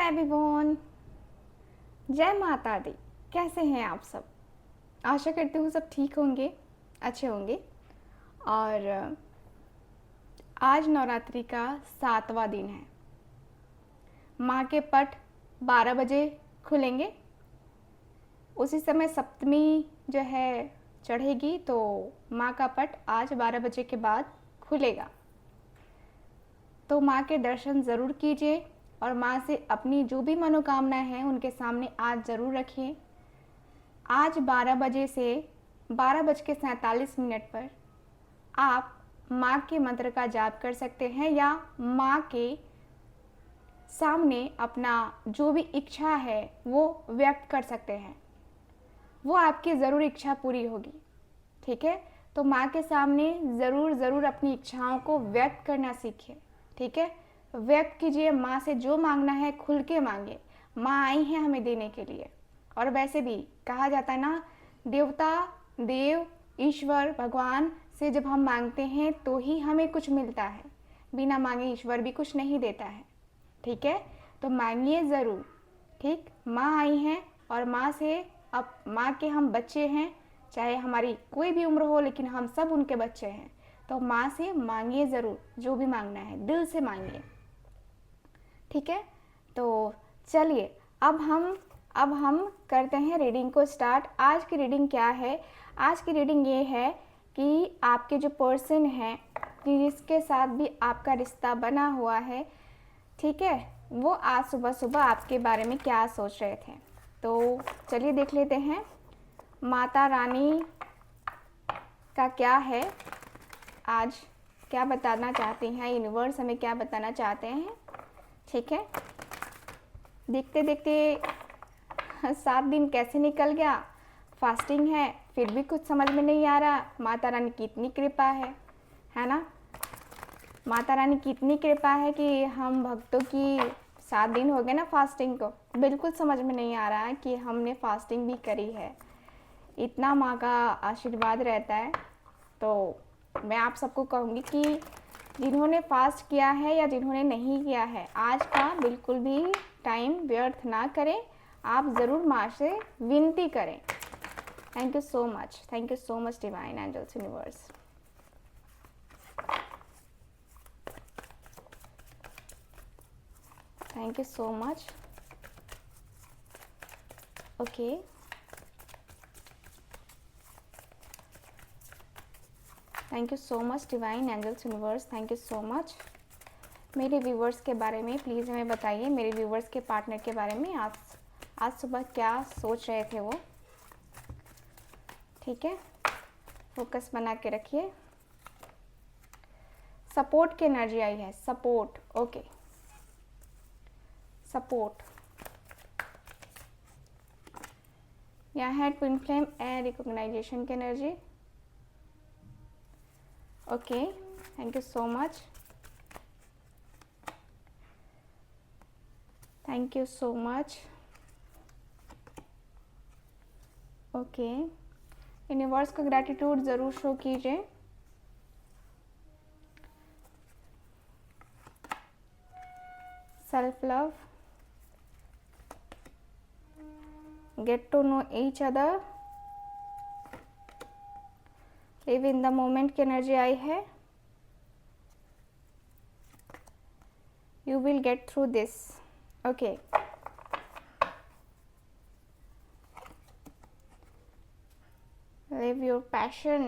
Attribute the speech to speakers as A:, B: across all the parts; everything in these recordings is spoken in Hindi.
A: एवरीवन, जय माता दी। कैसे हैं आप सब? आशा करती हूँ सब ठीक होंगे, अच्छे होंगे। और आज नवरात्रि का 7वां दिन है। माँ के पट 12 बजे खुलेंगे। उसी समय सप्तमी जो है चढ़ेगी, तो माँ का पट आज 12 बजे के बाद खुलेगा। तो माँ के दर्शन ज़रूर कीजिए और माँ से अपनी जो भी मनोकामनाएं हैं उनके सामने आज ज़रूर रखिए। आज 12 बजे से 12:47 पर आप माँ के मंत्र का जाप कर सकते हैं या माँ के सामने अपना जो भी इच्छा है वो व्यक्त कर सकते हैं। वो आपकी ज़रूर इच्छा पूरी होगी, ठीक है? तो माँ के सामने ज़रूर अपनी इच्छाओं को व्यक्त करना सीखिए, ठीक है? व्यक्त कीजिए, माँ से जो मांगना है खुल के मांगे। माँ आई हैं हमें देने के लिए। और वैसे भी कहा जाता है ना, देवता, देव, ईश्वर, भगवान से जब हम मांगते हैं तो ही हमें कुछ मिलता है। बिना मांगे ईश्वर भी कुछ नहीं देता है, ठीक है? तो मांगिए ज़रूर, ठीक? माँ आई हैं और माँ से, अब माँ के हम बच्चे हैं, चाहे हमारी कोई भी उम्र हो, लेकिन हम सब उनके बच्चे हैं। तो माँ से मांगिए ज़रूर, जो भी मांगना है दिल से मांगिए, ठीक है? तो चलिए अब हम करते हैं रीडिंग को स्टार्ट। आज की रीडिंग क्या है? आज की रीडिंग ये है कि आपके जो पर्सन है, जिसके साथ भी आपका रिश्ता बना हुआ है, ठीक है, वो आज सुबह सुबह आपके बारे में क्या सोच रहे थे। तो चलिए देख लेते हैं माता रानी का क्या है, आज क्या बताना चाहती हैं, यूनिवर्स हमें क्या बताना चाहते हैं, ठीक है? देखते देखते 7 दिन कैसे निकल गया। फास्टिंग है, फिर भी कुछ समझ में नहीं आ रहा। माता रानी की इतनी कृपा है ना? माता रानी की इतनी कृपा है कि हम भक्तों की 7 दिन हो गए ना फास्टिंग को, बिल्कुल समझ में नहीं आ रहा है कि हमने फास्टिंग भी करी है। इतना माँ का आशीर्वाद रहता है। तो मैं आप सबको कहूँगी कि जिन्होंने फास्ट किया है या जिन्होंने नहीं किया है, आज का बिल्कुल भी टाइम व्यर्थ ना करें। आप ज़रूर माँ से विनती करें। Thank you so much divine angels universe. Thank you so much. Okay, thank you so much divine angels universe, thank you so much. मेरे व्यूवर्स के बारे में प्लीज़ हमें बताइए, मेरे व्यूवर्स के पार्टनर के बारे में आज सुबह क्या सोच रहे थे वो, ठीक है? फोकस बना के रखिए। सपोर्ट की एनर्जी आई है, सपोर्ट, ओके, सपोर्ट। यहाँ है ट्विन फ्लेम एंड रिकॉग्नाइजेशन की energy, okay, thank you so much, thank you so much. Okay, universe का ग्रैटिट्यूड ज़रूर शो कीजिए। Self love, get to know each other, live in the moment की एनर्जी आई है। You will get through this, okay. Live your passion.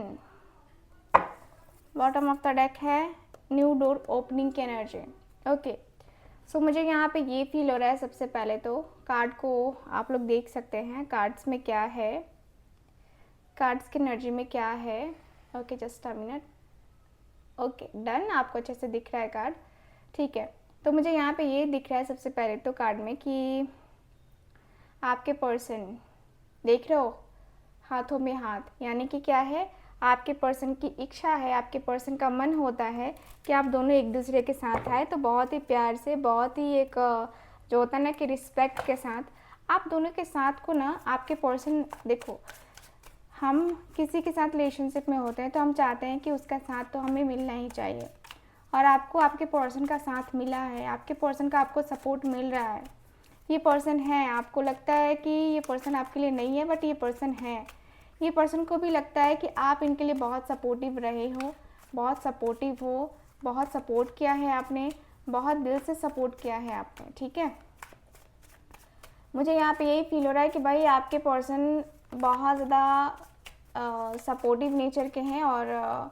A: Bottom of the deck है न्यू डोर ओपनिंग की एनर्जी, ओके। सो मुझे यहाँ पे ये फील हो रहा है, सबसे पहले तो कार्ड को आप लोग देख सकते हैं, कार्ड्स में क्या है, कार्ड्स की एनर्जी में क्या है। Okay, just a minute, okay done. आपको अच्छे से दिख रहा है कार्ड, ठीक है? तो मुझे यहाँ पे ये दिख रहा है सबसे पहले तो कार्ड में कि आपके पर्सन, देख रहे हो हाथों में हाथ, यानी कि क्या है, आपके पर्सन की इच्छा है, आपके पर्सन का मन होता है कि आप दोनों एक दूसरे के साथ आए। तो बहुत ही प्यार से, बहुत ही एक जो होता है ना कि रिस्पेक्ट के साथ आप दोनों के साथ को ना, आपके पर्सन, देखो हम किसी के साथ रिलेशनशिप में होते हैं तो हम चाहते हैं कि उसका साथ तो हमें मिलना ही चाहिए, और आपको आपके पर्सन का साथ मिला है, आपके पर्सन का आपको सपोर्ट मिल रहा है। ये पर्सन है, आपको लगता है कि ये पर्सन आपके लिए नहीं है, बट ये पर्सन है। ये पर्सन को भी लगता है कि आप इनके लिए बहुत सपोर्टिव रहे हो, बहुत सपोर्टिव हो, बहुत सपोर्ट किया है आपने, बहुत दिल से सपोर्ट किया है आपने, ठीक है। मुझे यहाँ पे यही फील हो रहा है कि भाई आपके पर्सन बहुत ज़्यादा सपोर्टिव नेचर के हैं और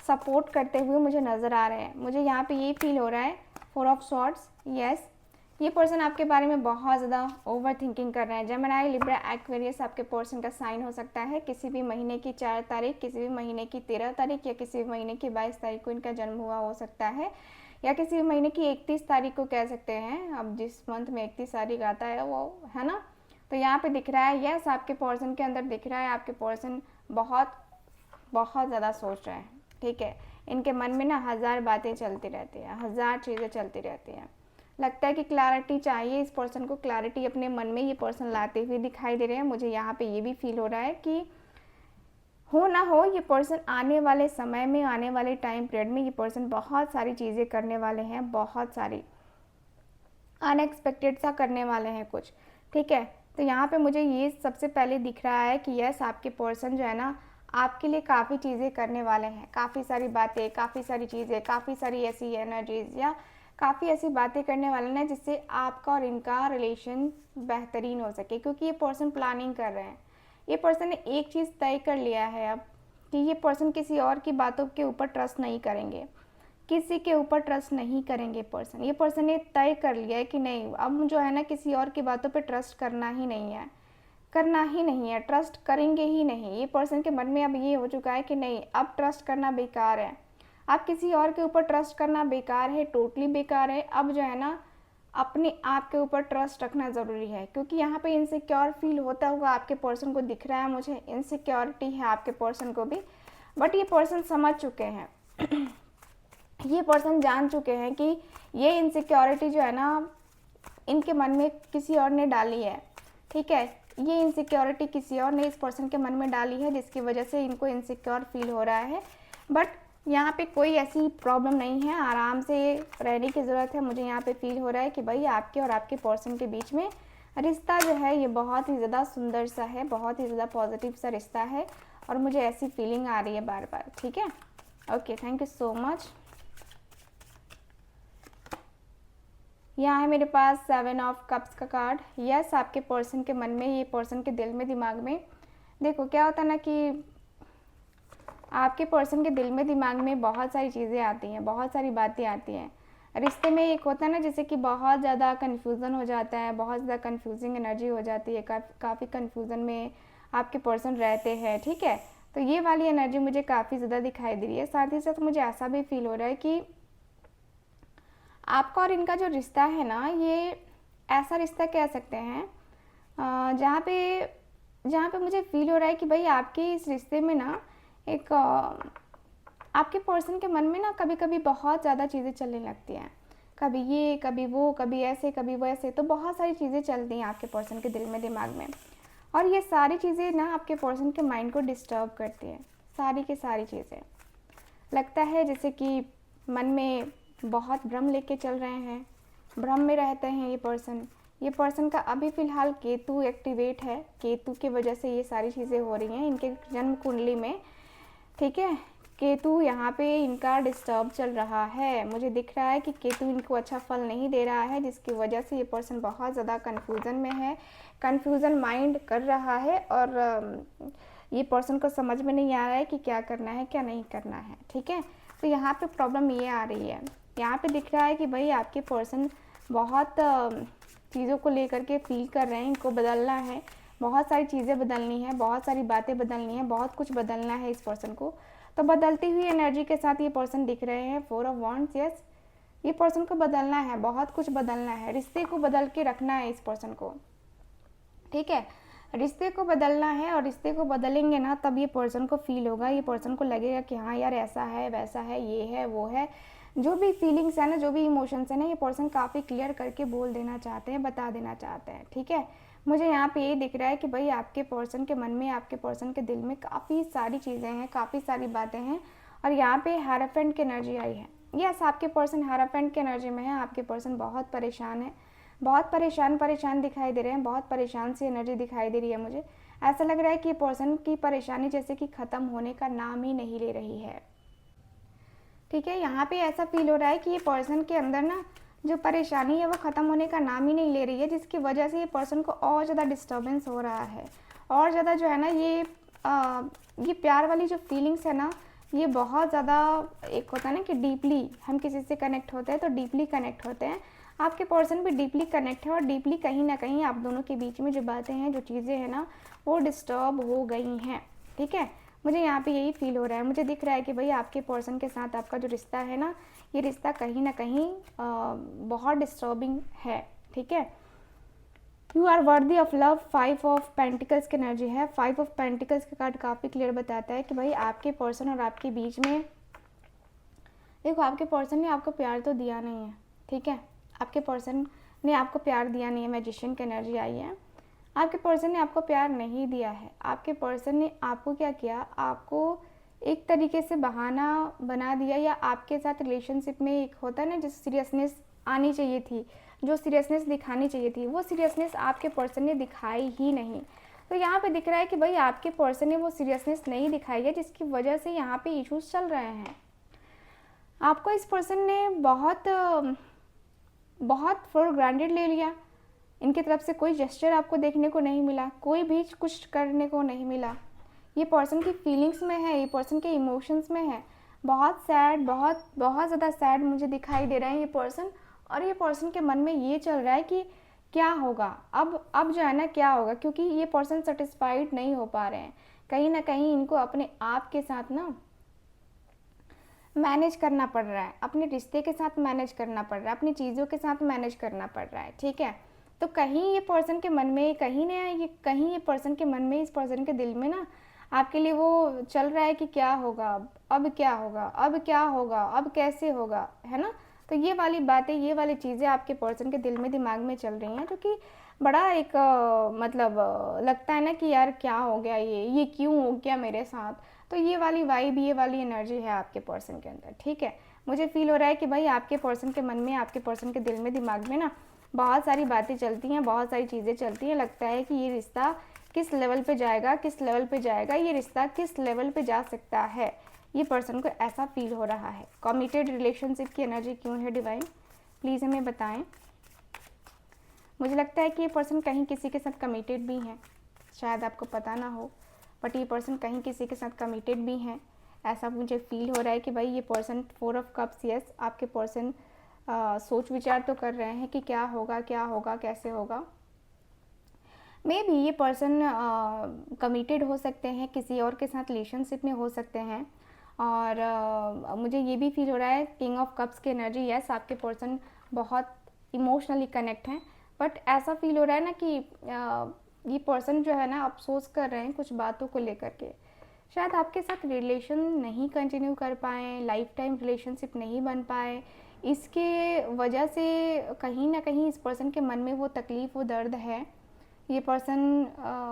A: सपोर्ट करते हुए मुझे नज़र आ रहे हैं। मुझे यहाँ पे यही फील हो रहा है, 4 ऑफ सॉर्ड्स, यस। ये पर्सन आपके बारे में बहुत ज़्यादा ओवर थिंकिंग कर रहे हैं। जेमिनी, लिब्रा, एक्वेरियस आपके पर्सन का साइन हो सकता है। किसी भी महीने की 4 तारीख, किसी भी महीने की 13 तारीख या किसी भी महीने की 22 तारीख को इनका जन्म हुआ हो सकता है, या किसी भी महीने की 31 तारीख को कह सकते हैं। अब जिस मंथ में 31 तारीख आता है वो, है ना। तो यहाँ पे दिख रहा है, यस, आपके पर्सन के अंदर दिख रहा है आपके पर्सन बहुत बहुत ज़्यादा सोच रहे हैं, ठीक है। इनके मन में ना 1000 बातें चलती रहती हैं, 1000 चीज़ें चलती रहती हैं। लगता है कि क्लैरिटी चाहिए इस पर्सन को, क्लैरिटी अपने मन में ये पर्सन लाते हुए दिखाई दे रहे हैं। मुझे यहाँ पे ये भी फील हो रहा है कि हो ना हो, ये पर्सन आने वाले समय में, आने वाले टाइम पीरियड में ये पर्सन बहुत सारी चीज़ें करने वाले हैं, बहुत सारी अनएक्सपेक्टेड सा करने वाले हैं कुछ, ठीक है। तो यहाँ पे मुझे ये सबसे पहले दिख रहा है कि यस, आपके पर्सन जो है ना आपके लिए काफ़ी चीज़ें करने वाले हैं, काफ़ी सारी बातें, काफ़ी सारी चीज़ें, काफ़ी सारी ऐसी एनर्जीज या काफ़ी ऐसी बातें करने वाले हैं जिससे आपका और इनका रिलेशन बेहतरीन हो सके, क्योंकि ये पर्सन प्लानिंग कर रहे हैं। ये पर्सन ने एक चीज़ तय कर लिया है अब कि ये पर्सन किसी और की बातों के ऊपर ट्रस्ट नहीं करेंगे, किसी के ऊपर ट्रस्ट नहीं करेंगे पर्सन। ये पर्सन ने तय कर लिया है कि नहीं, अब जो है ना किसी और की बातों पे ट्रस्ट करना ही नहीं है, करना ही नहीं है, ट्रस्ट करेंगे ही नहीं। ये पर्सन के मन में अब ये हो चुका है कि नहीं, अब ट्रस्ट करना बेकार है, अब किसी और के ऊपर ट्रस्ट करना बेकार है, टोटली बेकार है। अब जो है ना अपने आप के ऊपर ट्रस्ट रखना ज़रूरी है, क्योंकि यहाँ पे इनसिक्योर फील होता हुआ आपके पर्सन को दिख रहा है। मुझे इनसिक्योरिटी है आपके पर्सन को भी, बट ये पर्सन समझ चुके हैं ये पर्सन जान चुके हैं कि ये इनसिक्योरिटी जो है ना इनके मन में किसी और ने डाली है, ठीक है। ये इनसिक्योरिटी किसी और ने इस पर्सन के मन में डाली है, जिसकी वजह से इनको इनसिक्योर फील हो रहा है। बट यहाँ पे कोई ऐसी प्रॉब्लम नहीं है, आराम से रहने की ज़रूरत है। मुझे यहाँ पे फील हो रहा है कि भाई आपके और आपके पर्सन के बीच में रिश्ता जो है ये बहुत ही ज़्यादा सुंदर सा है, बहुत ही ज़्यादा पॉजिटिव सा रिश्ता है, और मुझे ऐसी फीलिंग आ रही है बार बार, ठीक है। Okay, thank you so much. यहाँ है मेरे पास 7 ऑफ कप्स का कार्ड। यस, आपके पर्सन के मन में, ये पर्सन के दिल में, दिमाग में, देखो क्या होता है ना कि आपके पर्सन के दिल में, दिमाग में बहुत सारी चीज़ें आती हैं, बहुत सारी बातें आती हैं। रिश्ते में एक होता है ना जैसे कि बहुत ज़्यादा कन्फ्यूज़न हो जाता है, बहुत ज़्यादा कन्फ्यूजिंग एनर्जी हो जाती है, काफ़ी कन्फ्यूज़न में आपके पर्सन रहते हैं, ठीक है। तो ये वाली एनर्जी मुझे काफ़ी ज़्यादा दिखाई दे रही है। साथ ही साथ मुझे ऐसा भी फील हो रहा है कि आपका और इनका जो रिश्ता है ना, ये ऐसा रिश्ता कह सकते हैं जहाँ पे मुझे फील हो रहा है कि भाई आपके इस रिश्ते में ना एक आपके पर्सन के मन में ना कभी कभी बहुत ज़्यादा चीज़ें चलने लगती हैं, कभी ये, कभी वो, कभी ऐसे, कभी वैसे। तो बहुत सारी चीज़ें चलती हैं आपके पर्सन के दिल में, दिमाग में, और ये सारी चीज़ें ना आपके पर्सन के माइंड को डिस्टर्ब करती हैं, सारी की सारी चीज़ें। लगता है जैसे कि मन में बहुत भ्रम लेके चल रहे हैं, भ्रम में रहते हैं ये पर्सन का अभी फ़िलहाल केतु एक्टिवेट है, केतु की वजह से ये सारी चीज़ें हो रही हैं इनके जन्म कुंडली में, ठीक है। केतु यहाँ पे इनका डिस्टर्ब चल रहा है। मुझे दिख रहा है कि केतु इनको अच्छा फल नहीं दे रहा है, जिसकी वजह से ये पर्सन बहुत ज़्यादा कन्फ्यूज़न में है, कन्फ्यूज़न माइंड कर रहा है, और ये पर्सन को समझ में नहीं आ रहा है कि क्या करना है, क्या नहीं करना है, ठीक है। तो यहाँ पे प्रॉब्लम ये आ रही है, यहाँ पे दिख रहा है कि भाई आपके पर्सन बहुत चीज़ों को लेकर के फील कर रहे हैं, इनको बदलना है, बहुत सारी चीज़ें बदलनी है, बहुत सारी बातें बदलनी है, बहुत कुछ बदलना है इस पर्सन को। तो बदलती हुई एनर्जी के साथ ये पर्सन दिख रहे हैं, 4 ऑफ वांड्स। यस, ये पर्सन को बदलना है, बहुत कुछ बदलना है, रिश्ते को बदल के रखना है इस पर्सन को, ठीक है। रिश्ते को बदलना है, और रिश्ते को बदलेंगे ना तब ये पर्सन को फील होगा, ये पर्सन को लगेगा कि हाँ यार ऐसा है, वैसा है, ये है, वो है। जो भी फीलिंग्स है ना, जो भी इमोशंस है ना, ये पर्सन काफ़ी क्लियर करके बोल देना चाहते हैं, बता देना चाहते हैं, ठीक है। मुझे यहाँ पे ये दिख रहा है कि भाई आपके पर्सन के मन में, आपके पर्सन के दिल में काफ़ी सारी चीज़ें हैं, काफ़ी सारी बातें हैं, और यहाँ पे हेराफेंट की एनर्जी आई है। यस, आपके पर्सन हेराफेंट की एनर्जी में है, आपके पर्सन बहुत परेशान है, बहुत परेशान परेशान दिखाई दे रहे हैं, बहुत परेशान सी एनर्जी दिखाई दे रही है मुझे। ऐसा लग रहा है कि ये पर्सन की परेशानी जैसे कि ख़त्म होने का नाम ही नहीं ले रही है। ठीक है, यहाँ पे ऐसा फील हो रहा है कि ये पर्सन के अंदर ना जो परेशानी है वो ख़त्म होने का नाम ही नहीं ले रही है, जिसकी वजह से ये पर्सन को और ज़्यादा डिस्टर्बेंस हो रहा है। और ज़्यादा जो है ना ये प्यार वाली जो फीलिंग्स है ना, ये बहुत ज़्यादा, एक होता है ना कि डीपली हम किसी से कनेक्ट होते हैं तो डीपली कनेक्ट होते हैं। आपके पर्सन भी डीपली कनेक्ट है और डीपली कहीं ना कहीं आप दोनों के बीच में जो बातें हैं, जो चीज़ें हैं ना, वो डिस्टर्ब हो गई हैं। ठीक है, मुझे यहाँ पे यही फील हो रहा है। मुझे दिख रहा है कि भाई आपके पर्सन के साथ आपका जो रिश्ता है ना, ये रिश्ता कहीं ना कहीं बहुत डिस्टर्बिंग है। ठीक है, you are worthy of love. 5 of pentacles की एनर्जी है। 5 ऑफ पेंटिकल्स का कार्ड काफ़ी क्लियर बताता है कि भाई आपके पर्सन और आपके बीच में, देखो आपके पर्सन ने आपको प्यार तो दिया नहीं है। ठीक है, आपके पर्सन ने आपको प्यार दिया नहीं है। मैजिशियन की एनर्जी आई है। आपके पर्सन ने आपको प्यार नहीं दिया है। आपके पर्सन ने आपको क्या किया, आपको एक तरीके से बहाना बना दिया, या आपके साथ रिलेशनशिप में एक होता है ना जो सीरियसनेस आनी चाहिए थी, जो सीरियसनेस दिखानी चाहिए थी, वो सीरियसनेस आपके पर्सन ने दिखाई ही नहीं। तो यहाँ पे दिख रहा है कि भाई आपके पर्सन ने वो सीरियसनेस नहीं दिखाई है, जिसकी वजह से यहाँ पे इश्यूज चल रहे हैं। आपको इस पर्सन ने बहुत फॉर ग्रांटेड ले लिया। इनकी तरफ से कोई जेस्चर आपको देखने को नहीं मिला, कोई भी कुछ करने को नहीं मिला। ये पर्सन की फीलिंग्स में है, ये पर्सन के इमोशंस में है। बहुत सैड, बहुत बहुत ज़्यादा सैड मुझे दिखाई दे रहा है ये पर्सन। और ये पर्सन के मन में ये चल रहा है कि क्या होगा अब जो है ना, क्या होगा, क्योंकि ये पर्सन सेटिस्फाइड नहीं हो पा रहे हैं। कहीं ना कहीं इनको अपने आप के साथ ना मैनेज करना पड़ रहा है, अपने रिश्ते के साथ मैनेज करना पड़ रहा है, अपनी चीज़ों के साथ मैनेज करना पड़ रहा है। ठीक है, तो कहीं ये पर्सन के मन में, कहीं ये पर्सन के मन में, इस पर्सन के दिल में ना आपके लिए वो चल रहा है कि क्या होगा, अब क्या होगा, अब क्या होगा, अब कैसे होगा, है ना। तो ये वाली बातें, ये वाली चीज़ें आपके पर्सन के दिल में, दिमाग में चल रही हैं, जो कि बड़ा एक लगता है ना कि यार क्या हो गया, ये क्यों हो गया मेरे साथ। तो ये वाली वाइब, ये वाली एनर्जी है आपके पर्सन के अंदर। ठीक है, मुझे फील हो रहा है कि भाई आपके पर्सन के मन में, आपके पर्सन के दिल में, दिमाग में ना बहुत सारी बातें चलती हैं, बहुत सारी चीज़ें चलती हैं। लगता है कि ये रिश्ता किस लेवल पे जाएगा, किस लेवल पे जाएगा, ये रिश्ता किस लेवल पे जा सकता है, ये पर्सन को ऐसा फील हो रहा है। कमिटेड रिलेशनशिप की एनर्जी क्यों है डिवाइन, प्लीज़ हमें बताएं। मुझे लगता है कि ये पर्सन कहीं किसी के साथ कमिटेड भी हैं, शायद आपको पता ना हो, बट ये पर्सन कहीं किसी के साथ कमिटेड भी हैं। ऐसा मुझे फील हो रहा है कि भाई ये पर्सन 4 ऑफ कप्स, यस आपके पर्सन सोच विचार तो कर रहे हैं कि क्या होगा, क्या होगा, कैसे होगा। मे बी ये पर्सन कमिटेड हो सकते हैं, किसी और के साथ रिलेशनशिप में हो सकते हैं। और मुझे ये भी फील हो रहा है किंग ऑफ कप्स की एनर्जी, यस आपके पर्सन बहुत इमोशनली कनेक्ट हैं, बट ऐसा फील हो रहा है ना कि ये पर्सन जो है ना अफसोस कर रहे हैं कुछ बातों को लेकर के। शायद आपके साथ रिलेशन नहीं कंटिन्यू कर पाए, लाइफ टाइम रिलेशनशिप नहीं बन पाए, इसके वजह से कहीं ना कहीं इस पर्सन के मन में वो तकलीफ़, वो दर्द है। ये पर्सन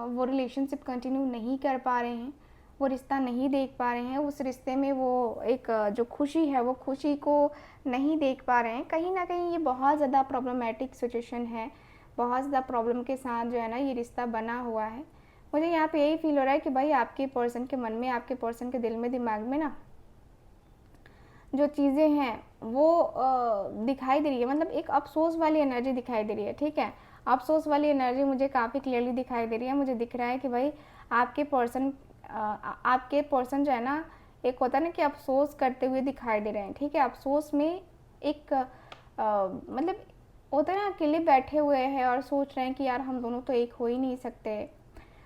A: वो रिलेशनशिप कंटिन्यू नहीं कर पा रहे हैं, वो रिश्ता नहीं देख पा रहे हैं, उस रिश्ते में वो एक जो खुशी है वो खुशी को नहीं देख पा रहे हैं। कहीं ना कहीं ये बहुत ज़्यादा प्रॉब्लमेटिक सिचुएशन है, बहुत ज़्यादा प्रॉब्लम के साथ जो है ना ये रिश्ता बना हुआ है। मुझे यहाँ पे यही फील हो रहा है कि भाई आपके पर्सन के मन में, आपके पर्सन के दिल में, दिमाग में ना जो चीज़ें हैं वो दिखाई दे रही है, मतलब एक अफसोस वाली एनर्जी दिखाई दे रही है। ठीक है, अफसोस वाली एनर्जी मुझे काफ़ी क्लियरली दिखाई दे रही है। मुझे दिख रहा है कि भाई आपके पर्सन जो है ना, एक होता है ना कि अफसोस करते हुए दिखाई दे रहे हैं। ठीक है, अफसोस में एक मतलब होता है ना, अकेले बैठे हुए हैं और सोच रहे हैं कि यार हम दोनों तो एक हो ही नहीं सकते,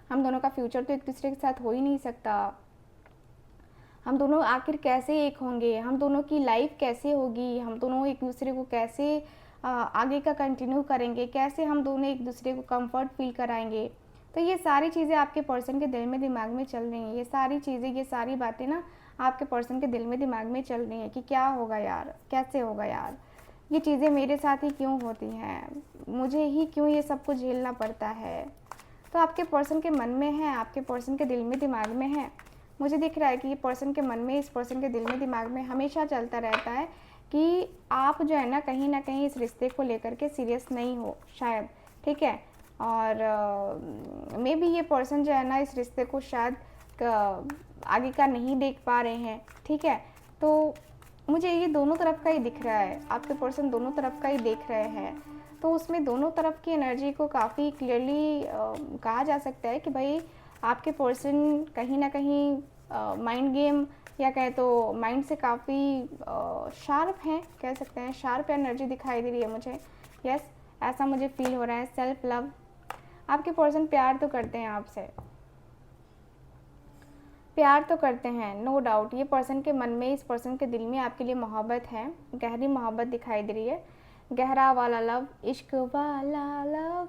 A: हम दोनों का फ्यूचर तो एक दूसरे के साथ हो ही नहीं सकता, हम दोनों आखिर कैसे एक होंगे, हम दोनों की लाइफ कैसे होगी, हम दोनों एक दूसरे को कैसे आगे का कंटिन्यू करेंगे, कैसे हम दोनों एक दूसरे को कंफर्ट फील कराएंगे। तो ये सारी चीज़ें आपके पर्सन के दिल में, दिमाग में चल रही हैं। ये सारी चीज़ें, ये सारी बातें ना आपके पर्सन के दिल में, दिमाग में चल रही हैं कि क्या होगा यार, कैसे होगा यार, ये चीज़ें मेरे साथ ही क्यों होती हैं, मुझे ही क्यों ये सब कुछ झेलना पड़ता है। तो आपके पर्सन के मन में है, आपके पर्सन के दिल में, दिमाग में है। मुझे दिख रहा है कि ये पर्सन के मन में, इस पर्सन के दिल में, दिमाग में हमेशा चलता रहता है कि आप जो है ना कहीं इस रिश्ते को लेकर के सीरियस नहीं हो शायद, ठीक है। और मे बी ये पर्सन जो है ना इस रिश्ते को शायद आगे का नहीं देख पा रहे हैं, ठीक है। तो मुझे ये दोनों तरफ का ही दिख रहा है, आपके पर्सन दोनों तरफ का ही देख रहे हैं। तो उसमें दोनों तरफ की एनर्जी को काफ़ी क्लियरली कहा जा सकता है कि भाई आपके पर्सन कहीं ना कहीं माइंड गेम या कहें तो माइंड से काफ़ी शार्प हैं, कह सकते हैं। शार्प एनर्जी दिखाई दे रही है मुझे, यस, ऐसा मुझे फील हो रहा है। सेल्फ लव, आपके पर्सन प्यार तो करते हैं आपसे, प्यार तो करते हैं, नो डाउट। ये पर्सन के मन में, इस पर्सन के दिल में आपके लिए मोहब्बत है, गहरी मोहब्बत दिखाई दे रही है, गहरा वाला लव, इश्क वाला लव,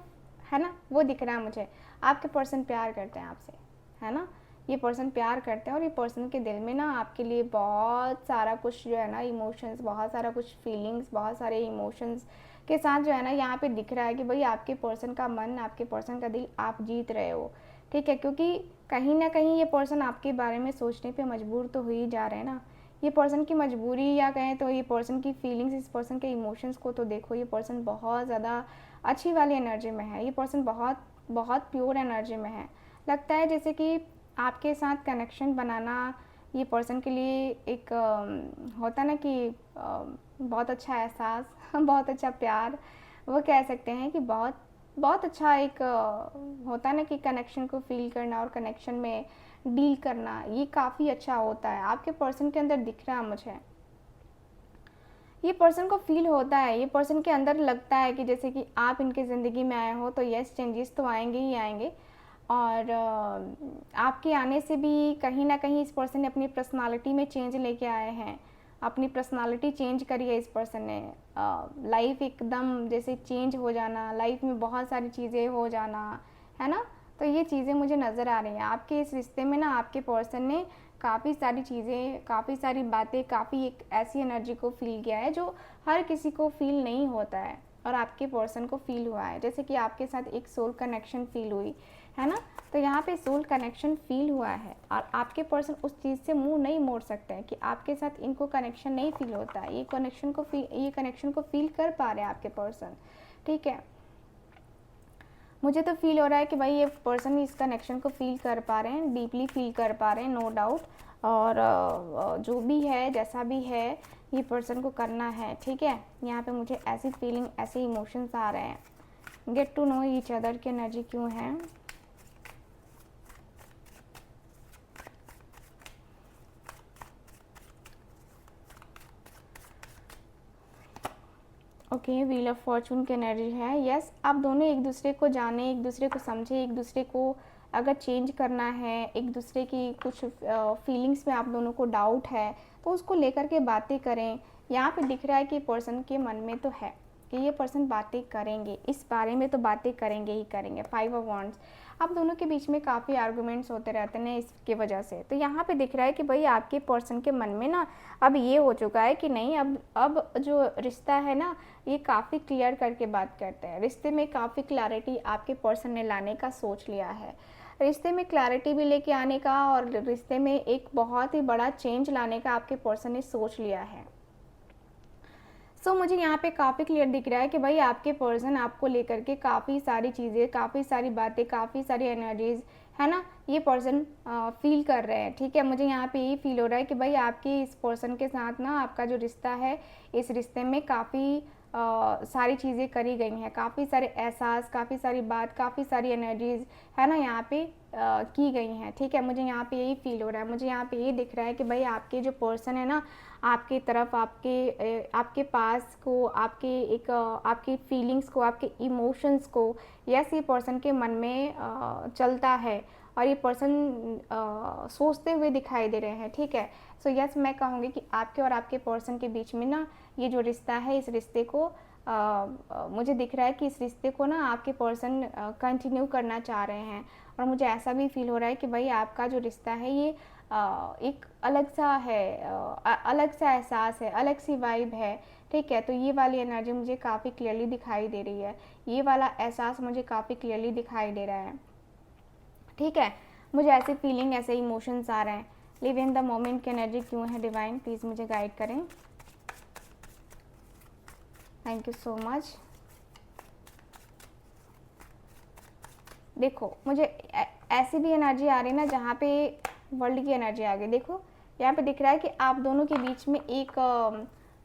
A: है ना, वो दिख रहा है मुझे। आपके पर्सन प्यार करते हैं आपसे, है ना, ये पर्सन प्यार करते हैं। और ये पर्सन के दिल में ना आपके लिए बहुत सारा कुछ जो है ना इमोशंस, बहुत सारा कुछ फीलिंग्स, बहुत सारे इमोशंस के साथ जो है ना यहाँ पे दिख रहा है कि भाई आपके पर्सन का मन, आपके पर्सन का दिल आप जीत रहे हो, ठीक है। क्योंकि कहीं ना कहीं ये पर्सन आपके बारे में सोचने पे मजबूर तो हो ही जा रहे हैं ना। ये पर्सन की मजबूरी या कहें तो ये पर्सन की फीलिंग्स, इस पर्सन के इमोशंस को तो देखो। ये पर्सन बहुत ज़्यादा अच्छी वाली एनर्जी में है, ये पर्सन बहुत बहुत प्योर एनर्जी में है। लगता है जैसे कि आपके साथ कनेक्शन बनाना ये पर्सन के लिए एक होता ना कि बहुत अच्छा एहसास बहुत अच्छा प्यार, वो कह सकते हैं कि बहुत बहुत अच्छा एक होता है ना कि कनेक्शन को फील करना और कनेक्शन में डील करना, ये काफ़ी अच्छा होता है। आपके पर्सन के अंदर दिख रहा है मुझे, ये पर्सन को फील होता है, ये पर्सन के अंदर लगता है कि जैसे कि आप इनके ज़िंदगी में आए हो तो यस, चेंजेस तो आएंगे ही आएंगे। और आपके आने से भी कहीं ना कहीं इस पर्सन ने अपनी पर्सनालिटी में चेंज लेके आए हैं, अपनी पर्सनालिटी चेंज करी है इस पर्सन ने। लाइफ एकदम जैसे चेंज हो जाना, लाइफ में बहुत सारी चीज़ें हो जाना, है ना। तो ये चीज़ें मुझे नज़र आ रही हैं आपके इस रिश्ते में ना। आपके पर्सन ने काफ़ी सारी चीज़ें, काफ़ी सारी बातें, काफ़ी एक ऐसी एनर्जी को फील किया है जो हर किसी को फील नहीं होता है, और आपके पर्सन को फील हुआ है। जैसे कि आपके साथ एक सोल कनेक्शन फील हुई है ना, तो यहाँ पे सोल कनेक्शन फील हुआ है और आपके पर्सन उस चीज़ से मुंह नहीं मोड़ सकते हैं कि आपके साथ इनको कनेक्शन नहीं फील होता है। ये कनेक्शन को फील कर पा रहे हैं आपके पर्सन, ठीक है। मुझे तो फील हो रहा है कि भाई ये पर्सन इस कनेक्शन को फील कर पा रहे हैं, डीपली फील कर पा रहे हैं, नो डाउट। और जो भी है, जैसा भी है, ये पर्सन को करना है, ठीक है। यहाँ पे मुझे ऐसी फीलिंग, ऐसे इमोशंस आ रहे हैं। Get to know each other की एनर्जी क्यों है। ओके, व्हील ऑफ फॉर्चून की एनर्जी है, यस। आप दोनों एक दूसरे को जाने, एक दूसरे को समझे, एक दूसरे को अगर चेंज करना है, एक दूसरे की कुछ फीलिंग्स में आप दोनों को डाउट है तो उसको लेकर के बातें करें। यहाँ पे दिख रहा है कि पर्सन के मन में तो है कि ये पर्सन बातें करेंगे, इस बारे में तो बातें करेंगे ही करेंगे। 5 ऑफ वांड्स, आप दोनों के बीच में काफ़ी आर्गुमेंट्स होते रहते हैं इसकी वजह से। तो यहाँ पे दिख रहा है कि भाई आपके पर्सन के मन में ना अब ये हो चुका है कि नहीं, अब जो रिश्ता है ना ये काफ़ी क्लियर करके बात करते हैं। रिश्ते में काफ़ी क्लैरिटी आपके पर्सन ने लाने का सोच लिया है, रिश्ते में क्लैरिटी भी लेके आने का और रिश्ते में एक बहुत ही बड़ा चेंज लाने का आपके पर्सन ने सोच लिया है। सो मुझे यहाँ पे काफ़ी क्लियर दिख रहा है कि भाई आपके पर्सन आपको लेकर के काफ़ी सारी चीज़ें, काफ़ी सारी बातें, काफ़ी सारी एनर्जीज, है ना, ये पर्सन फील कर रहे हैं, ठीक है। मुझे यहाँ पे यही फील हो रहा है कि भाई आपके इस पर्सन के साथ ना आपका जो रिश्ता है, इस रिश्ते में काफ़ी सारी चीज़ें करी गई हैं, काफ़ी सारे एहसास, काफ़ी सारी बात, काफ़ी सारी एनर्जीज, है ना, यहाँ पे की गई हैं, ठीक है। मुझे यहाँ पे यही फील हो रहा है, मुझे यहाँ पे यही दिख रहा है कि भाई आपके जो पर्सन है ना आपकी तरफ, आपके पास को, आपके एक आपकी फीलिंग्स को, आपके इमोशंस को, यस, ये पर्सन के मन में चलता है और ये पर्सन सोचते हुए दिखाई दे रहे हैं, ठीक है। सो यस, मैं कहूँगी कि आपके और आपके पर्सन के बीच में ना ये जो रिश्ता है, इस रिश्ते को मुझे दिख रहा है कि इस रिश्ते को ना आपके पर्सन कंटिन्यू करना चाह रहे हैं। और मुझे ऐसा भी फील हो रहा है कि भाई आपका जो रिश्ता है ये एक अलग सा है, अलग सा एहसास है, अलग सी वाइब है, ठीक है। तो ये वाली एनर्जी मुझे काफ़ी क्लियरली दिखाई दे रही है, ये वाला एहसास मुझे काफ़ी क्लियरली दिखाई दे रहा है, ठीक है। मुझे ऐसे फीलिंग, ऐसे इमोशंस आ रहे हैं। लिव इन द मोमेंट की एनर्जी क्यों है डिवाइन, प्लीज़ मुझे गाइड करें। Thank you so much. देखो मुझे ऐसी भी एनर्जी आ रही है ना जहाँ पे वर्ल्ड की एनर्जी आ गई। देखो यहाँ पे दिख रहा है कि आप दोनों के बीच में एक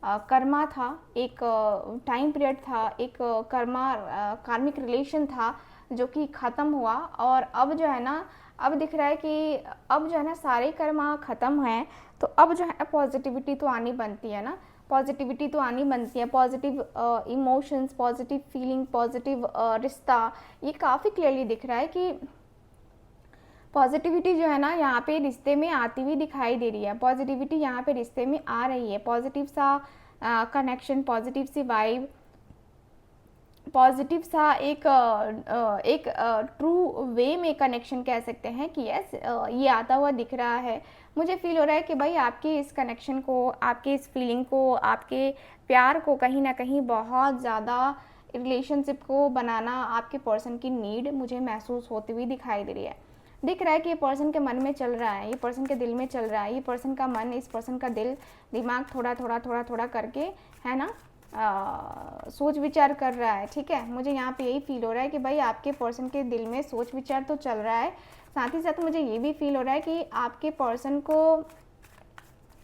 A: कर्मा था, एक टाइम पीरियड था, एक कार्मिक रिलेशन था जो कि ख़त्म हुआ। और अब जो है ना, अब दिख रहा है कि अब जो है ना सारे कर्मा ख़त्म हैं, तो अब जो है पॉजिटिविटी तो आनी बनती है ना, पॉजिटिविटी तो आनी बनती है। Positive emotions, positive feeling, positive रिश्ता, ये काफ़ी क्लियरली दिख रहा है कि पॉजिटिविटी जो है ना यहाँ पे रिश्ते में आती हुई दिखाई दे रही है। पॉजिटिविटी यहाँ पे रिश्ते में आ रही है। पॉजिटिव सा कनेक्शन, पॉजिटिव सी वाइब, पॉजिटिव सा एक ट्रू वे में कनेक्शन कह सकते हैं कि यस ये आता हुआ दिख रहा है। मुझे फील हो रहा है कि भाई आपके इस कनेक्शन को, आपके इस फीलिंग को, आपके प्यार को कहीं ना कहीं बहुत ज़्यादा रिलेशनशिप को बनाना आपके पर्सन की नीड मुझे महसूस होती हुई दिखाई दे रही है। दिख रहा है कि ये पर्सन के मन में चल रहा है, ये पर्सन के दिल में चल रहा है, ये पर्सन का मन, इस पर्सन का दिल दिमाग थोड़ा थोड़ा थोड़ा थोड़ा करके है ना सोच विचार कर रहा है। ठीक है, मुझे यहाँ पे यही फील हो रहा है कि भाई आपके पर्सन के दिल में सोच विचार तो चल रहा है, साथ ही साथ मुझे ये भी फील हो रहा है कि आपके पर्सन को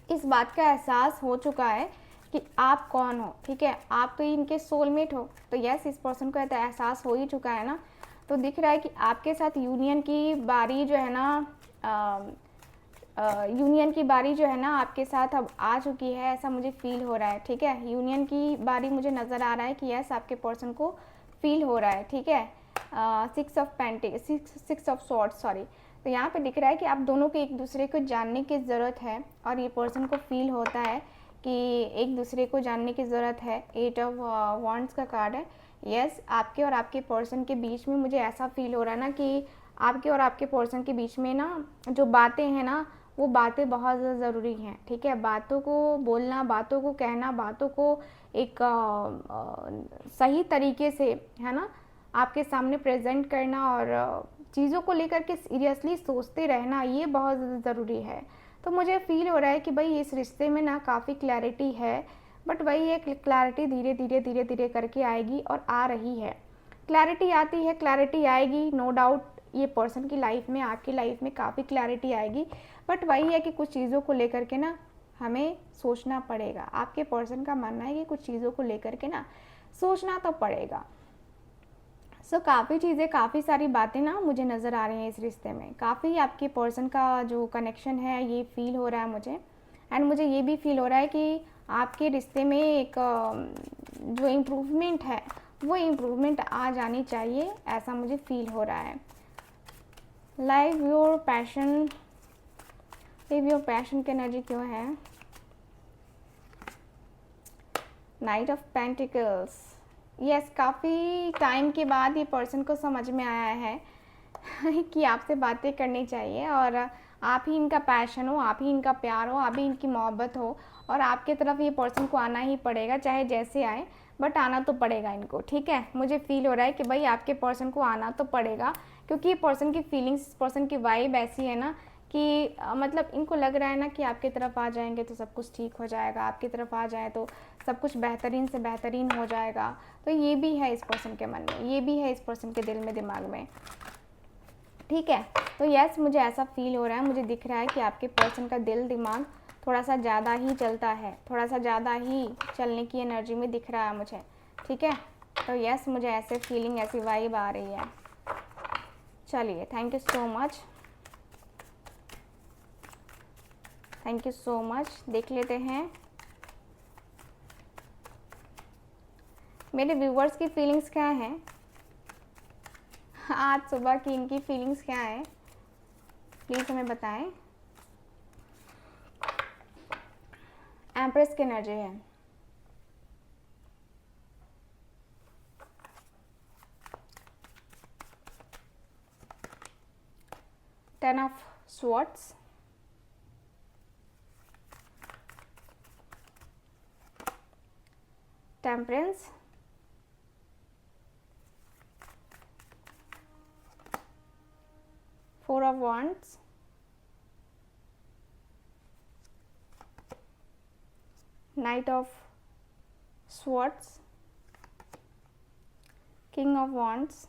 A: इस बात का एहसास हो चुका है कि आप कौन हो। ठीक है, आप तो इनके सोलमेट हो, तो यस इस पर्सन को एहसास हो ही चुका है ना। तो दिख रहा है कि आपके साथ यूनियन की बारी जो है ना यूनियन की बारी जो है ना आपके साथ अब आ चुकी है, ऐसा मुझे फील हो रहा है। ठीक है, यूनियन की बारी मुझे नज़र आ रहा है कि यस आपके पर्सन को फील हो रहा है। ठीक है, सिक्स ऑफ सॉर्ड्स सॉरी। तो यहाँ पे दिख रहा है कि आप दोनों को एक दूसरे को जानने की ज़रूरत है, और ये पर्सन को फील होता है कि एक दूसरे को जानने की ज़रूरत है। 8 ऑफ वॉन्ड्स का कार्ड है। यस आपके और आपके पर्सन के बीच में मुझे ऐसा फील हो रहा है ना कि आपके और आपके पर्सन के बीच में ना जो बातें हैं ना, वो बातें बहुत ज़्यादा ज़रूरी हैं। ठीक है, बातों को बोलना, बातों को कहना, बातों को एक सही तरीके से है ना आपके सामने प्रेजेंट करना, और चीज़ों को लेकर के सीरियसली सोचते रहना, ये बहुत ज़्यादा ज़रूरी है। तो मुझे फील हो रहा है कि भाई इस रिश्ते में ना काफ़ी क्लैरिटी है, बट वही एक क्लैरिटी धीरे धीरे धीरे धीरे करके आएगी और आ रही है। क्लैरिटी आती है, क्लैरिटी आएगी, नो डाउट ये पर्सन की लाइफ में, आपकी लाइफ में काफ़ी क्लैरिटी आएगी। बट वही है कि कुछ चीज़ों को लेकर के ना हमें सोचना पड़ेगा। आपके पर्सन का मानना है कि कुछ चीज़ों को लेकर के ना सोचना तो पड़ेगा। सो काफ़ी चीज़ें, काफ़ी सारी बातें ना मुझे नज़र आ रही हैं इस रिश्ते में। काफ़ी आपके पर्सन का जो कनेक्शन है ये फील हो रहा है मुझे। एंड मुझे ये भी फील हो रहा है कि आपके रिश्ते में एक जो इम्प्रूवमेंट है वो इम्प्रूवमेंट आ जानी चाहिए, ऐसा मुझे फील हो रहा है। Live your passion, live your passion की एनर्जी क्यों है? Night of pentacles. यस, काफ़ी टाइम के बाद ये पर्सन को समझ में आया है कि आपसे बातें करनी चाहिए, और आप ही इनका पैशन हो, आप ही इनका प्यार हो, आप ही इनकी मोहब्बत हो, और आपके तरफ ये पर्सन को आना ही पड़ेगा, चाहे जैसे आए बट आना तो पड़ेगा इनको। ठीक है, मुझे फील हो रहा है कि भाई आपके पर्सन को आना तो पड़ेगा, क्योंकि ये पर्सन की फीलिंग्स, पर्सन की वाइब ऐसी है ना कि मतलब इनको लग रहा है ना कि आपकी तरफ आ जाएंगे तो सब कुछ ठीक हो जाएगा, आपकी तरफ आ जाए तो सब कुछ बेहतरीन से बेहतरीन हो जाएगा। तो ये भी है इस पर्सन के मन में, ये भी है इस पर्सन के दिल में, दिमाग में। ठीक है, तो यस मुझे ऐसा फील हो रहा है, मुझे दिख रहा है कि आपके पर्सन का दिल दिमाग थोड़ा सा ज़्यादा ही चलता है, थोड़ा सा ज़्यादा ही चलने की एनर्जी में दिख रहा है मुझे। ठीक है, तो यस मुझे ऐसे फीलिंग, ऐसी वाइब आ रही है। चलिए, thank you so much, thank you so much. देख लेते हैं मेरे व्यूवर्स की फीलिंग्स क्या हैं, आज सुबह की इनकी फीलिंग्स क्या है, प्लीज़ हमें बताएं। एम्प्रेस की एनर्जी है, ten of swords, temperance, four of wands, night of swords, king of wands,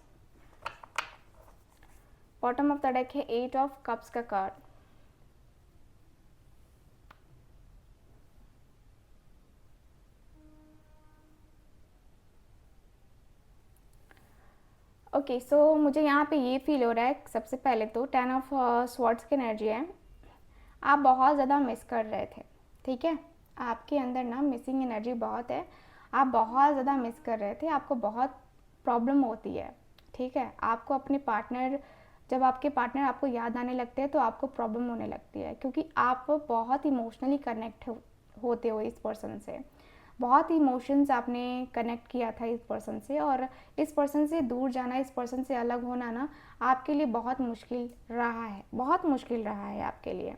A: bottom of the deck है 8 ऑफ कप्स का कार्ड। ओके सो मुझे यहाँ पे ये फील हो रहा है, सबसे पहले तो 10 ऑफ स्वॉर्ड्स की एनर्जी है। आप बहुत ज़्यादा मिस कर रहे थे, ठीक है, आपके अंदर ना मिसिंग एनर्जी बहुत है, आप बहुत ज़्यादा मिस कर रहे थे, आपको बहुत प्रॉब्लम होती है, ठीक है, आपको अपने पार्टनर, जब आपके पार्टनर आपको याद आने लगते हैं तो आपको प्रॉब्लम होने लगती है, क्योंकि आप बहुत इमोशनली कनेक्ट होते हो इस पर्सन से, बहुत इमोशंस आपने कनेक्ट किया था इस पर्सन से, और इस पर्सन से दूर जाना, इस पर्सन से अलग होना ना आपके लिए बहुत मुश्किल रहा है, बहुत मुश्किल रहा है आपके लिए।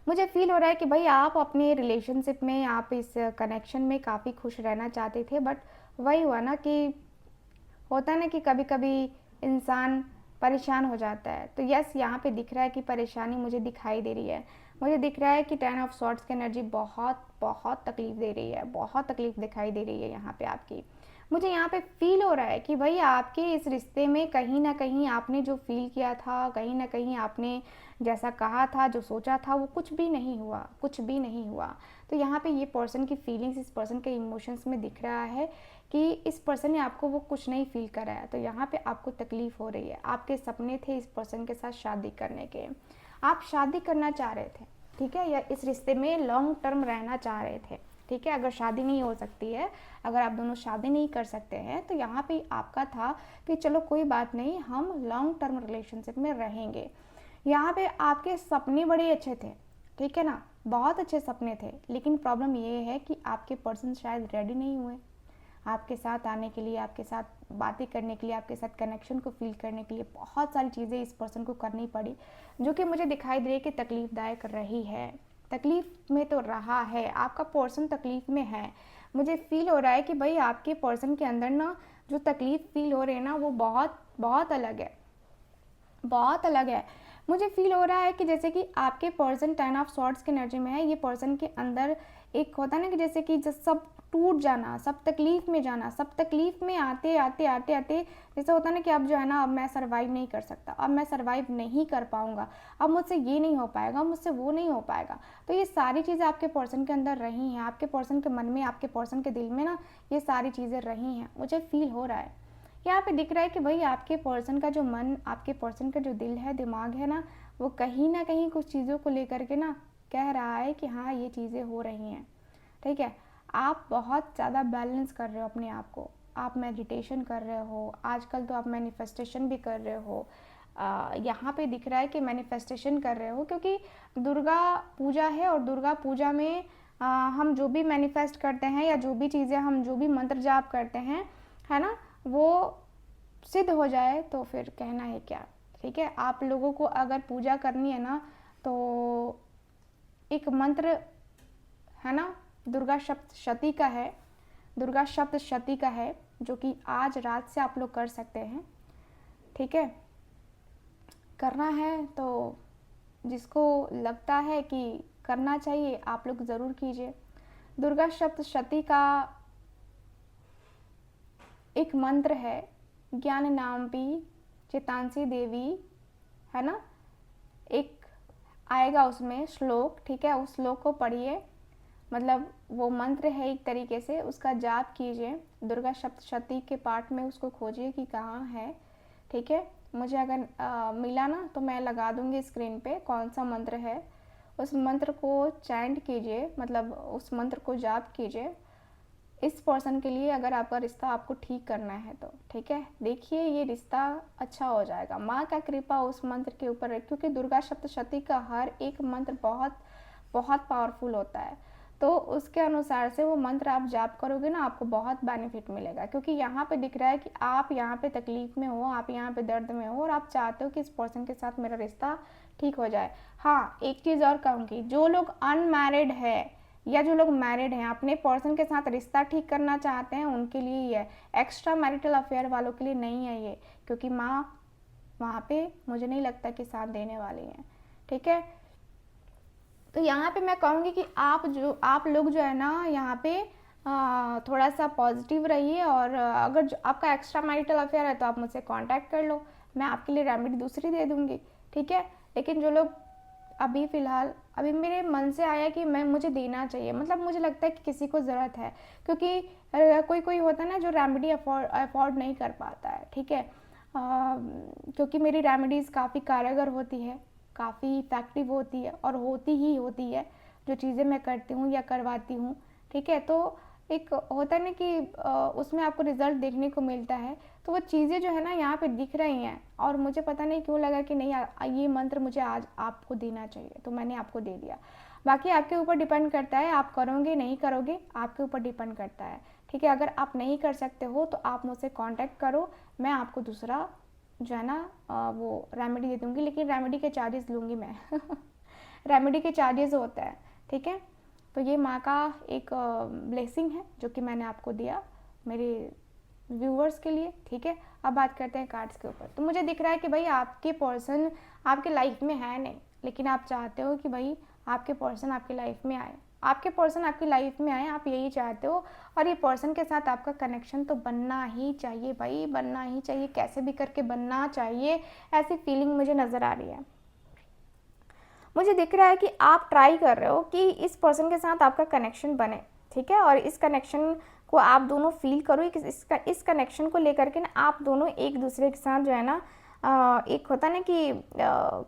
A: मुझे फील हो रहा है कि भाई आप अपने रिलेशनशिप में, आप इस कनेक्शन में काफ़ी खुश रहना चाहते थे, बट वही हुआ ना कि होता है ना कि कभी कभी इंसान परेशान हो जाता है। तो यस, यहाँ पे दिख रहा है कि परेशानी मुझे दिखाई दे रही है, मुझे दिख रहा है कि 10 ऑफ सॉर्ट्स की एनर्जी बहुत बहुत तकलीफ दे रही है, बहुत तकलीफ दिखाई दे रही है यहाँ पे आपकी। मुझे यहाँ पे फील हो रहा है कि भाई आपके इस रिश्ते में कहीं ना कहीं आपने जो फील किया था, कहीं ना कहीं आपने जैसा कहा था, जो सोचा था, वो कुछ भी नहीं हुआ, कुछ भी नहीं हुआ। तो यहाँ पे ये पर्सन की फीलिंग्स, इस पर्सन के इमोशंस में दिख रहा है कि इस पर्सन ने आपको वो कुछ नहीं फील कराया, तो यहाँ पे आपको तकलीफ हो रही है। आपके सपने थे इस पर्सन के साथ शादी करने के, आप शादी करना चाह रहे थे, ठीक है, या इस रिश्ते में लॉन्ग टर्म रहना चाह रहे थे, ठीक है। अगर शादी नहीं हो सकती है, अगर आप दोनों शादी नहीं कर सकते हैं, तो यहाँ पे आपका था कि चलो कोई बात नहीं, हम लॉन्ग टर्म रिलेशनशिप में रहेंगे। यहाँ पे आपके सपने बड़े अच्छे थे, ठीक है ना, बहुत अच्छे सपने थे, लेकिन प्रॉब्लम ये है कि आपके पर्सन शायद रेडी नहीं हुए आपके साथ आने के लिए, आपके साथ बातें करने के लिए, आपके साथ कनेक्शन को फील करने के लिए। बहुत सारी चीज़ें इस पर्सन को करनी पड़ी, जो कि मुझे दिखाई दे रही है कि तकलीफ़दायक रही है, तकलीफ़ में तो रहा है, आपका पर्सन तकलीफ़ में है। मुझे फील हो रहा है कि भाई आपके पर्सन के अंदर ना जो तकलीफ़ फील हो रही है ना, वो बहुत बहुत अलग है, बहुत अलग है। मुझे फील हो रहा है कि जैसे कि आपके पर्सन 10 ऑफ सॉर्ड्स की एनर्जी में है, ये पर्सन के अंदर एक होता है ना कि जैसे कि जब सब टूट जाना, सब तकलीफ़ में जाना, सब तकलीफ़ में आते आते आते आते जैसे होता है ना कि अब जो है ना, अब मैं सर्वाइव नहीं कर सकता, अब मैं सर्वाइव नहीं कर पाऊँगा, अब मुझसे ये नहीं हो पाएगा, मुझसे वो नहीं हो पाएगा। तो ये सारी चीज़ें आपके पर्सन के अंदर रही हैं, आपके पर्सन के मन में, आपके पर्सन के दिल में ना ये सारी चीज़ें रही हैं, मुझे फील हो रहा है। यहाँ पे दिख रहा है कि भाई आपके पर्सन का जो मन, आपके पर्सन का जो दिल है, दिमाग है ना, वो कहीं ना कहीं कुछ चीज़ों को लेकर के ना कह रहा है कि हाँ ये चीज़ें हो रही हैं, ठीक है। आप बहुत ज़्यादा बैलेंस कर रहे हो अपने आप को, आप मेडिटेशन कर रहे हो, आजकल तो आप मैनिफेस्टेशन भी कर रहे हो। यहाँ पे दिख रहा है कि मैनिफेस्टेशन कर रहे हो, क्योंकि दुर्गा पूजा है, और दुर्गा पूजा में हम जो भी मैनिफेस्ट करते हैं, या जो भी चीज़ें हम जो भी मंत्र जाप करते हैं, है ना, वो सिद्ध हो जाए तो फिर कहना है क्या, ठीक है। आप लोगों को अगर पूजा करनी है ना, तो एक मंत्र है ना, दुर्गा सप्तशती का है, दुर्गा सप्तशती का है, जो कि आज रात से आप लोग कर सकते हैं, ठीक है। करना है तो जिसको लगता है कि करना चाहिए, आप लोग ज़रूर कीजिए। दुर्गा सप्तशती का एक मंत्र है, ज्ञान नाम्पी चितांसी देवी, है ना, एक आएगा उसमें श्लोक, ठीक है, उस श्लोक को पढ़िए, मतलब वो मंत्र है एक तरीके से, उसका जाप कीजिए। दुर्गा सप्तशती के पाठ में उसको खोजिए कि कहाँ है, ठीक है। मुझे अगर मिला ना तो मैं लगा दूंगी स्क्रीन पे कौन सा मंत्र है, उस मंत्र को चैंट कीजिए, मतलब उस मंत्र को जाप कीजिए इस पर्सन के लिए, अगर आपका रिश्ता आपको ठीक करना है तो, ठीक है। देखिए ये रिश्ता अच्छा हो जाएगा, माँ का कृपा उस मंत्र के ऊपर है, क्योंकि दुर्गा सप्तशती का हर एक मंत्र बहुत बहुत पावरफुल होता है। तो उसके अनुसार से वो मंत्र आप जाप करोगे ना, आपको बहुत बेनिफिट मिलेगा, क्योंकि यहाँ पे दिख रहा है कि आप यहाँ पे तकलीफ़ में हो, आप यहाँ पे दर्द में हो, और आप चाहते हो कि इस पर्सन के साथ मेरा रिश्ता ठीक हो जाए। हाँ, एक चीज़ और कहूँगी, जो लोग अनमैरिड है या जो लोग मैरिड हैं, अपने पर्सन के साथ रिश्ता ठीक करना चाहते हैं, उनके लिए ही है, एक्स्ट्रा मैरिटल अफेयर वालों के लिए नहीं है ये, क्योंकि माँ वहाँ पे मुझे नहीं लगता कि साथ देने वाली हैं, ठीक है। तो यहाँ पे मैं कहूँगी कि आप लोग जो है ना, यहाँ पे थोड़ा सा पॉजिटिव रहिए, और अगर आपका एक्स्ट्रा मैरिटल अफेयर है तो आप मुझसे कांटेक्ट कर लो, मैं आपके लिए रेमेडी दूसरी दे दूँगी, ठीक है। लेकिन जो लोग अभी फ़िलहाल, अभी मेरे मन से आया कि मुझे देना चाहिए, मतलब मुझे लगता है कि किसी को ज़रूरत है, क्योंकि कोई कोई होता है ना जो रेमेडी अफोर्ड नहीं कर पाता है, ठीक है। क्योंकि मेरी रेमेडीज़ काफ़ी कारगर होती है, काफ़ी इफ़ेक्टिव होती है, और होती ही होती है जो चीज़ें मैं करती हूँ या करवाती हूँ, ठीक है। तो एक होता है ना कि उसमें आपको रिज़ल्ट देखने को मिलता है, तो वो चीज़ें जो है ना यहाँ पे दिख रही हैं, और मुझे पता नहीं क्यों लगा कि नहीं, ये मंत्र मुझे आज आपको देना चाहिए, तो मैंने आपको दे दिया। बाकी आपके ऊपर डिपेंड करता है, आप करोगे नहीं करोगे, आपके ऊपर डिपेंड करता है, ठीक है। अगर आप नहीं कर सकते हो तो आप मुझसे कांटेक्ट करो, मैं आपको दूसरा जो है ना वो रेमेडी दे दूँगी, लेकिन रेमेडी के चार्जेस लूँगी मैं रेमेडी के चार्जेस होता है, ठीक है। तो ये माँ का एक ब्लेसिंग है जो कि मैंने आपको दिया मेरे व्यूअर्स के लिए, ठीक है। अब बात करते हैं कार्ड्स के ऊपर। तो मुझे दिख रहा है कि भाई आपके पर्सन आपके लाइफ में है नहीं, लेकिन आप चाहते हो कि भाई आपके पर्सन आपकी लाइफ में आए, आपके पर्सन आपकी लाइफ में आए, आप यही चाहते हो। और ये पर्सन के साथ आपका कनेक्शन तो बनना ही चाहिए भाई, बनना ही चाहिए, कैसे भी करके बनना चाहिए, ऐसी फीलिंग मुझे नज़र आ रही है। मुझे दिख रहा है कि आप ट्राई कर रहे हो कि इस पर्सन के साथ आपका कनेक्शन बने, ठीक है। और इस कनेक्शन को आप दोनों फील करो, इस कनेक्शन को लेकर के ना आप दोनों एक दूसरे के साथ जो है ना एक होता है ना कि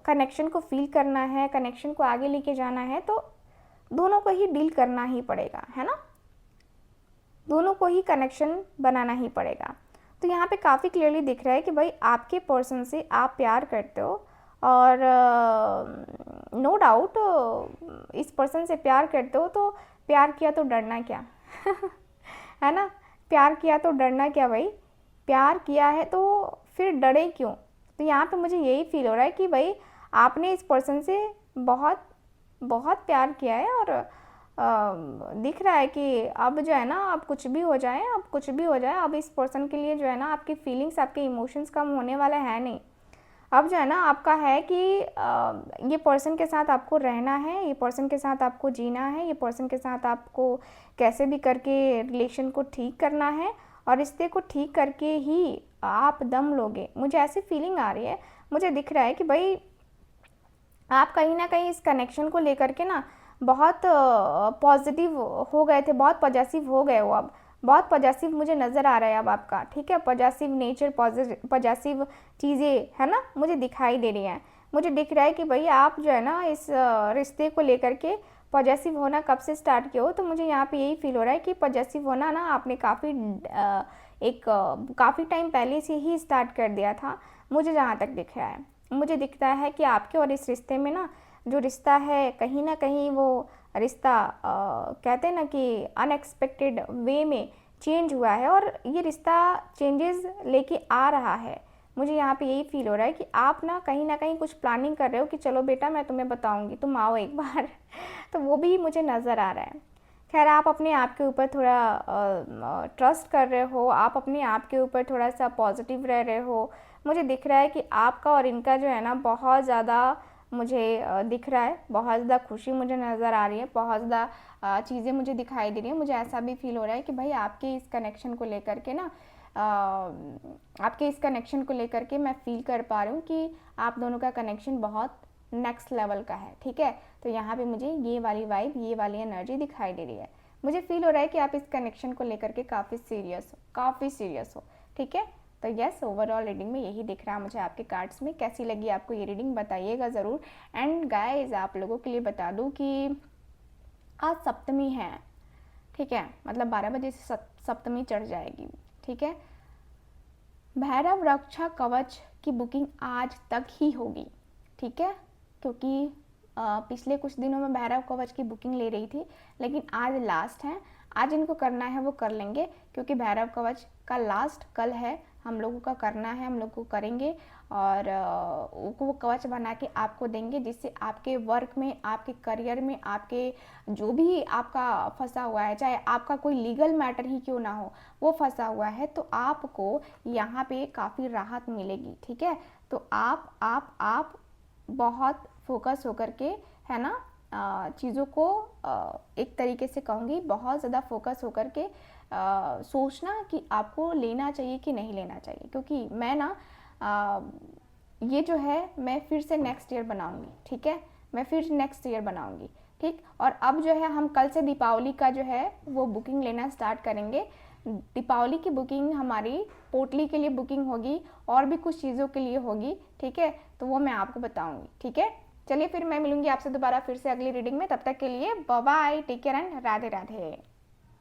A: कनेक्शन को फील करना है, कनेक्शन को आगे लेके जाना है, तो दोनों को ही डील करना ही पड़ेगा, है ना। दोनों को ही कनेक्शन बनाना ही पड़ेगा। तो यहाँ पे काफ़ी क्लियरली दिख रहा है कि भाई आपके पर्सन से आप प्यार करते हो, और नो डाउट इस पर्सन से प्यार करते हो, तो प्यार किया तो डरना क्या है ना, प्यार किया तो डरना क्या भाई, प्यार किया है तो फिर डरे क्यों। तो यहाँ पे मुझे यही फील हो रहा है कि भाई आपने इस पर्सन से बहुत बहुत प्यार किया है, और दिख रहा है कि अब जो है ना, अब कुछ भी हो जाए, अब कुछ भी हो जाए, अब इस पर्सन के लिए जो है ना आपकी फीलिंग्स, आपके इमोशंस कम होने वाला है नहीं। अब जो है ना आपका है कि ये पर्सन के साथ आपको रहना है, ये पर्सन के साथ आपको जीना है, ये पर्सन के साथ आपको कैसे भी करके रिलेशन को ठीक करना है, और रिश्ते को ठीक करके ही आप दम लोगे। मुझे ऐसी फीलिंग आ रही है, मुझे दिख रहा है कि भाई आप कहीं ना कहीं इस कनेक्शन को लेकर के ना बहुत पॉजिटिव हो गए थे, बहुत पॉजिटिव हो गए हो, अब बहुत पॉजिटिव मुझे नज़र आ रहा है अब आपका, ठीक है। पॉजिटिव नेचर, पॉजिटिव चीज़ें है ना मुझे दिखाई दे रही हैं। मुझे दिख रहा है कि भाई आप जो है ना इस रिश्ते को लेकर के पॉजिटिव होना कब से स्टार्ट किया हो। तो मुझे यहाँ पे यही फील हो रहा है कि पॉजिटिव होना ना आपने काफ़ी टाइम पहले से ही स्टार्ट कर दिया था, मुझे जहाँ तक दिख रहा है। मुझे दिखता है कि आपके और इस रिश्ते में ना जो रिश्ता है, कहीं ना कहीं वो रिश्ता कहते हैं ना कि अनएक्सपेक्टेड वे में चेंज हुआ है, और ये रिश्ता चेंजेस लेके आ रहा है। मुझे यहाँ पे यही फील हो रहा है कि आप ना कहीं कुछ प्लानिंग कर रहे हो कि चलो बेटा मैं तुम्हें बताऊंगी, तुम आओ एक बार तो वो भी मुझे नज़र आ रहा है। खैर, आप अपने आप के ऊपर थोड़ा ट्रस्ट कर रहे हो, आप अपने आप के ऊपर थोड़ा सा पॉजिटिव रह रहे हो। मुझे दिख रहा है कि आपका और इनका जो है ना बहुत ज़्यादा मुझे दिख रहा है, बहुत ज़्यादा खुशी मुझे नज़र आ रही है, बहुत ज़्यादा चीज़ें मुझे दिखाई दे रही हैं। मुझे ऐसा भी फील हो रहा है कि भाई आपके इस कनेक्शन को लेकर के ना आपके इस कनेक्शन को लेकर के मैं फील कर पा रही हूँ कि आप दोनों का कनेक्शन बहुत नेक्स्ट लेवल का है, ठीक है। तो यहाँ पे मुझे ये वाली वाइब, ये वाली एनर्जी दिखाई दे रही है। मुझे फील हो रहा है कि आप इस कनेक्शन को लेकर के काफ़ी सीरियस हो, ठीक है। तो यस, ओवरऑल रीडिंग में यही दिख रहा है मुझे आपके कार्ड्स में। कैसी लगी आपको ये रीडिंग बताइएगा ज़रूर। एंड गाइज, आप लोगों के लिए बता दूँ कि आज सप्तमी है, ठीक है, मतलब 12 बजे से सप्तमी चढ़ जाएगी, ठीक है। भैरव रक्षा कवच की बुकिंग आज तक ही होगी, ठीक है, क्योंकि पिछले कुछ दिनों में भैरव कवच की बुकिंग ले रही थी, लेकिन आज लास्ट है। आज इनको करना है वो कर लेंगे, क्योंकि भैरव कवच का लास्ट कल है, हम लोगों का करना है, हम लोग को करेंगे, और वो कवच बना के आपको देंगे, जिससे आपके वर्क में, आपके करियर में, आपके जो भी आपका फंसा हुआ है, चाहे आपका कोई लीगल मैटर ही क्यों ना हो, वो फंसा हुआ है, तो आपको यहाँ पे काफ़ी राहत मिलेगी, ठीक है। तो आप बहुत फोकस होकर के, है ना, चीज़ों को एक तरीके से कहूँगी बहुत ज़्यादा फोकस होकर के सोचना कि आपको लेना चाहिए कि नहीं लेना चाहिए, क्योंकि मैं ना ये जो है मैं फिर से नेक्स्ट ईयर बनाऊँगी, ठीक है, मैं फिर नेक्स्ट ईयर बनाऊँगी, ठीक। और अब जो है हम कल से दीपावली का जो है वो बुकिंग लेना स्टार्ट करेंगे। दीपावली की बुकिंग हमारी पोटली के लिए बुकिंग होगी और भी कुछ चीज़ों के लिए होगी, ठीक है, तो वो मैं आपको बताऊंगी, ठीक है। चलिए फिर मैं मिलूंगी आपसे दोबारा फिर से अगली रीडिंग में, तब तक के लिए bye bye, take care and Radhe Radhe.